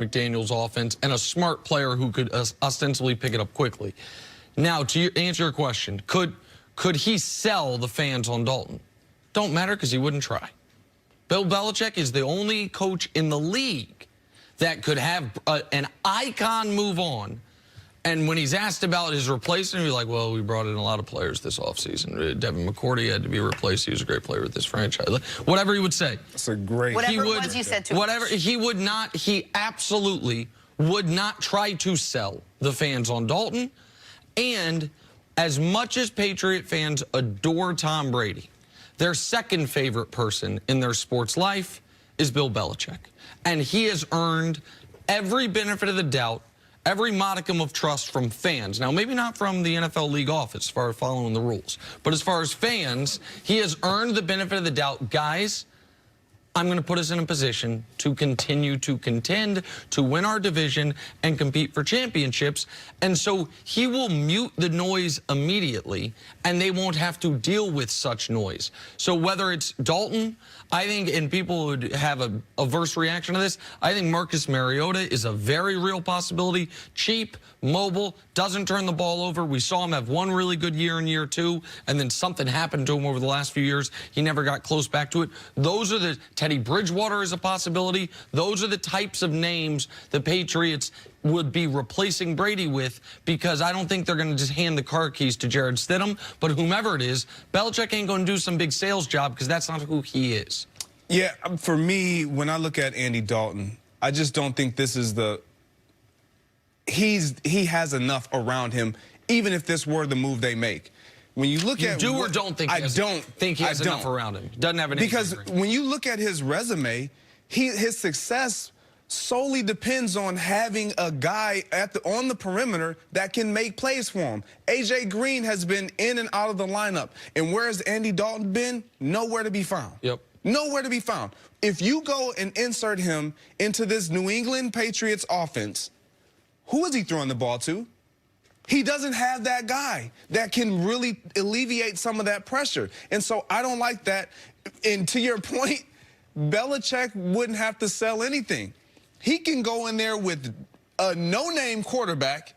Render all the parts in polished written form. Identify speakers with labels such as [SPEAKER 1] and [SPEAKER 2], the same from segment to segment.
[SPEAKER 1] McDaniel's offense and a smart player who could ostensibly pick it up quickly. Now, to answer your question, could he sell the fans on Dalton? Don't matter because he wouldn't try. Bill Belichick is the only coach in the league that could have an icon move on. And when he's asked about his replacement, he's like, well, we brought in a lot of players this offseason. Devin McCourty had to be replaced. He was a great player with this franchise. Whatever he would say.
[SPEAKER 2] That's a great...
[SPEAKER 3] Whatever it was you said to him.
[SPEAKER 1] He absolutely would not try to sell the fans on Dalton. And as much as Patriot fans adore Tom Brady, their second favorite person in their sports life is Bill Belichick. And he has earned every benefit of the doubt, every modicum of trust from fans. Now, maybe not from the NFL league office as far as following the rules, but as far as fans, he has earned the benefit of the doubt. Guys, I'm going to put us in a position to continue to contend, to win our division, and compete for championships. And so he will mute the noise immediately, and they won't have to deal with such noise. So whether it's Dalton, I think, and people would have a adverse reaction to this, I think Marcus Mariota is a very real possibility. Cheap, mobile, doesn't turn the ball over. We saw him have one really good year in year two, and then something happened to him over the last few years. He never got close back to it. Those are the... Teddy Bridgewater is a possibility. Those are the types of names the Patriots would be replacing Brady with, because I don't think they're going to just hand the car keys to Jared Stidham. But whomever it is, Belichick ain't going to do some big sales job because that's not who he is.
[SPEAKER 2] Yeah, for me, when I look at Andy Dalton, I just don't think this is the... He has enough around him, even if this were the move they make. When you look at...
[SPEAKER 1] You do or don't think he has, enough around him? Doesn't have any...
[SPEAKER 2] Because when you look at his resume, his success solely depends on having a guy on the perimeter that can make plays for him. A.J. Green has been in and out of the lineup. And where has Andy Dalton been? Nowhere to be found.
[SPEAKER 1] Yep.
[SPEAKER 2] Nowhere to be found. If you go and insert him into this New England Patriots offense, who is he throwing the ball to? He doesn't have that guy that can really alleviate some of that pressure. And so I don't like that. And to your point, Belichick wouldn't have to sell anything. He can go in there with a no-name quarterback,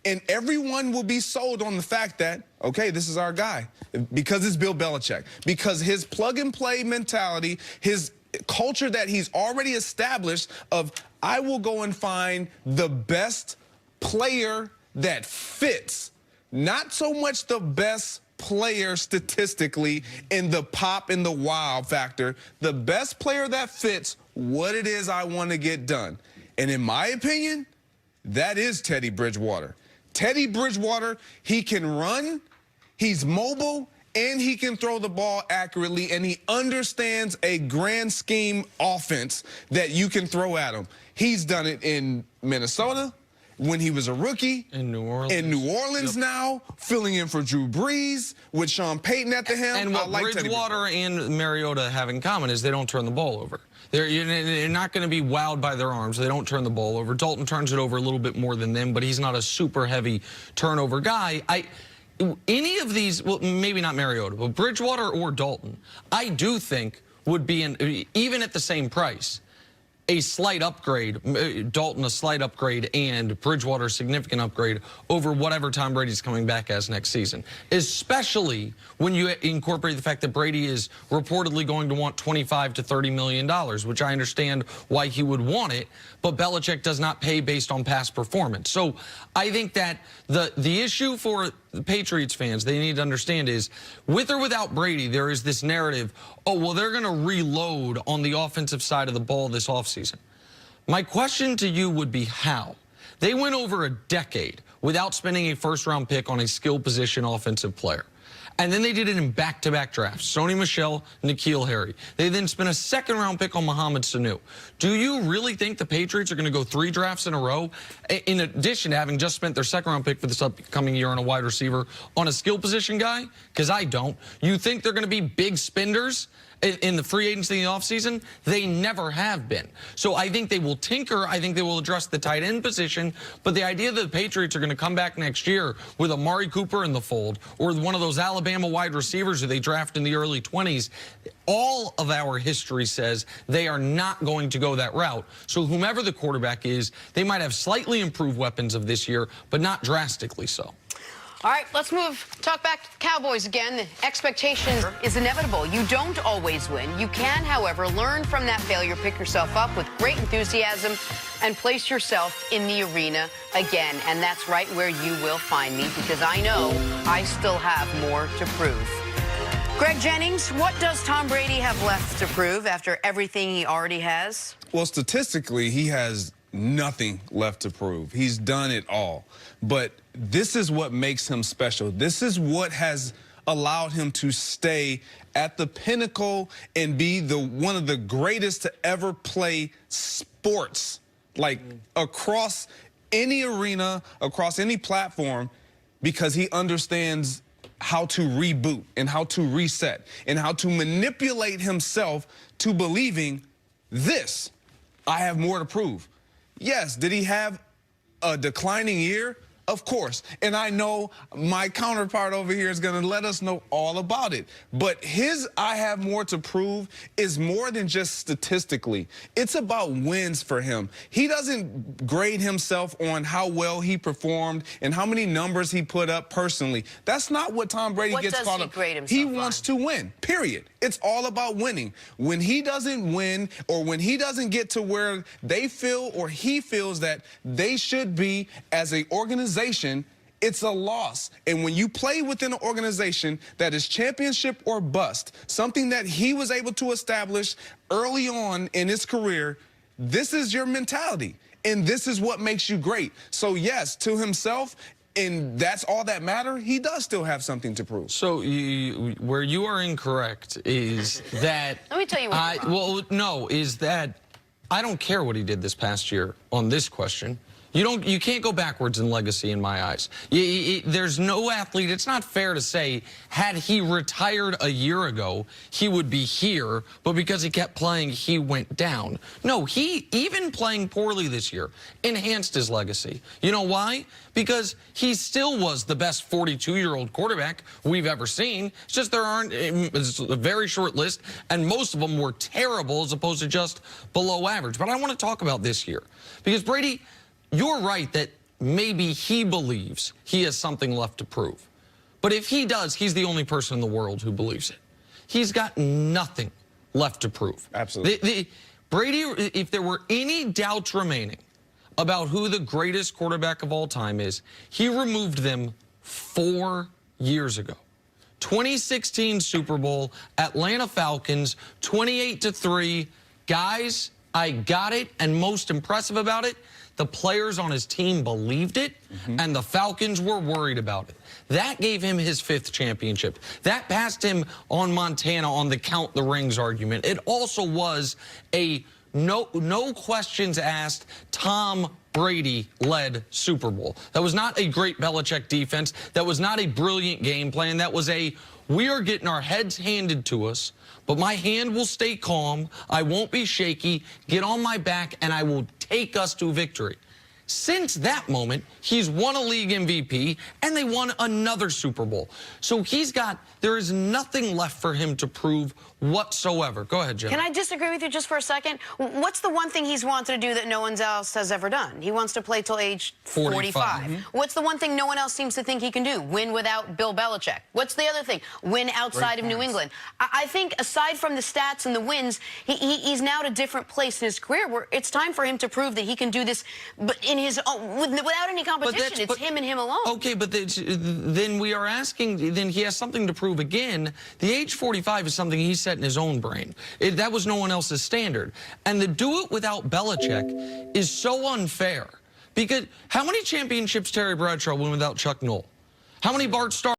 [SPEAKER 2] and everyone will be sold on the fact that, okay, this is our guy, because it's Bill Belichick, because his plug-and-play mentality, his culture that he's already established of, I will go and find the best player that fits, not so much the best player statistically in the pop and the wow factor, the best player that fits what it is I want to get done. And in my opinion, that is Teddy Bridgewater. Teddy Bridgewater, he can run, he's mobile, and he can throw the ball accurately, and he understands a grand scheme offense that you can throw at him. He's done it in Minnesota when he was a rookie.
[SPEAKER 1] In New Orleans.
[SPEAKER 2] In New Orleans now, filling in for Drew Brees with Sean Payton at the helm.
[SPEAKER 1] And what Bridgewater and Mariota have in common is they don't turn the ball over. They're not going to be wowed by their arms. They don't turn the ball over. Dalton turns it over a little bit more than them, but he's not a super heavy turnover guy. Any of these, well, maybe not Mariota, but Bridgewater or Dalton, I do think would be, even at the same price, a slight upgrade, Dalton a slight upgrade, and Bridgewater a significant upgrade over whatever Tom Brady's coming back as next season, especially when you incorporate the fact that Brady is reportedly going to want $25 to $30 million, which I understand why he would want it, but Belichick does not pay based on past performance. So I think that the issue for the Patriots fans, they need to understand is, with or without Brady, there is this narrative, oh, well, they're going to reload on the offensive side of the ball this offseason. My question to you would be how? They went over a decade without spending a first-round pick on a skill position offensive player. And then they did it in back-to-back drafts. Sony Michel, N'Keal Harry. They then spent a second-round pick on Mohamed Sanu. Do you really think the Patriots are going to go 3 drafts in a row, in addition to having just spent their second-round pick for this upcoming year on a wide receiver, on a skill position guy? Because I don't. You think they're going to be big spenders in the free agency in the offseason. They never have been. So I think they will tinker. I think they will address the tight end position. But the idea that the Patriots are going to come back next year with Amari Cooper in the fold or one of those Alabama wide receivers who they draft in the early 20s, all of our history says they are not going to go that route. So whomever the quarterback is, they might have slightly improved weapons of this year, but not drastically so.
[SPEAKER 3] All right, let's talk back to the Cowboys again. The expectation is inevitable. You don't always win. You can, however, learn from that failure, pick yourself up with great enthusiasm, and place yourself in the arena again. And that's right where you will find me, because I know I still have more to prove. Greg Jennings, what does Tom Brady have left to prove after everything he already has?
[SPEAKER 2] Well, statistically, he has nothing left to prove. He's done it all. But this is what makes him special. This is what has allowed him to stay at the pinnacle and be one of the greatest to ever play sports, like across any arena, across any platform, because he understands how to reboot and how to reset and how to manipulate himself to believing this. I have more to prove. Yes, did he have a declining year? Of course. And I know my counterpart over here is going to let us know all about it. But his I have more to prove is more than just statistically. It's about wins for him. He doesn't grade himself on how well he performed and how many numbers he put up personally. That's not what Tom Brady gets caught up. He wants to win, period. It's all about winning. When he doesn't win or when he doesn't get to where they feel or he feels that they should be as an organization, it's a loss. And when you play within an organization that is championship or bust, something that he was able to establish early on in his career, this is your mentality. And this is what makes you great. So, yes, to himself, and that's all that matters, he does still have something to prove.
[SPEAKER 1] So where you are incorrect is that...
[SPEAKER 3] Let me tell you what you're wrong.
[SPEAKER 1] Well, no, is that I don't care what he did this past year on this question. You can't go backwards in legacy in my eyes. There's no athlete. It's not fair to say, had he retired a year ago, he would be here, but because he kept playing, he went down. No, he, even playing poorly this year, enhanced his legacy. You know why? Because he still was the best 42-year-old quarterback we've ever seen. It's just it's a very short list, and most of them were terrible as opposed to just below average. But I want to talk about this year, because Brady... You're right that maybe he believes he has something left to prove. But if he does, he's the only person in the world who believes it. He's got nothing left to prove.
[SPEAKER 2] Absolutely.
[SPEAKER 1] Brady, if there were any doubts remaining about who the greatest quarterback of all time is, he removed them 4 years ago. 2016 Super Bowl, Atlanta Falcons, 28-3. Guys, I got it, and most impressive about it, the players on his team believed it, and the Falcons were worried about it. That gave him his 5th championship. That passed him on Montana on the count the rings argument. It also was a no questions asked Tom Brady-led Super Bowl. That was not a great Belichick defense. That was not a brilliant game plan. That was we are getting our heads handed to us, but my hand will stay calm. I won't be shaky. Get on my back, and I will take us to victory. Since that moment, he's won a league MVP, and they won another Super Bowl. So there is nothing left for him to prove whatsoever. Go ahead, Jen.
[SPEAKER 3] Can I disagree with you just for a second? What's the one thing he's wanted to do that no one else has ever done? He wants to play till age 45. What's the one thing no one else seems to think he can do? Win without Bill Belichick. What's the other thing? Win outside of New England. I think aside from the stats and the wins, he's now at a different place in his career where it's time for him to prove that he can do this in his own, without any competition. It's him and him alone.
[SPEAKER 1] Okay, but then we are asking, then he has something to prove again. The age 45 is something he set in his own brain. That was no one else's standard. And the do it without Belichick is so unfair. Because how many championships Terry Bradshaw won without Chuck Noll? How many Bart Starr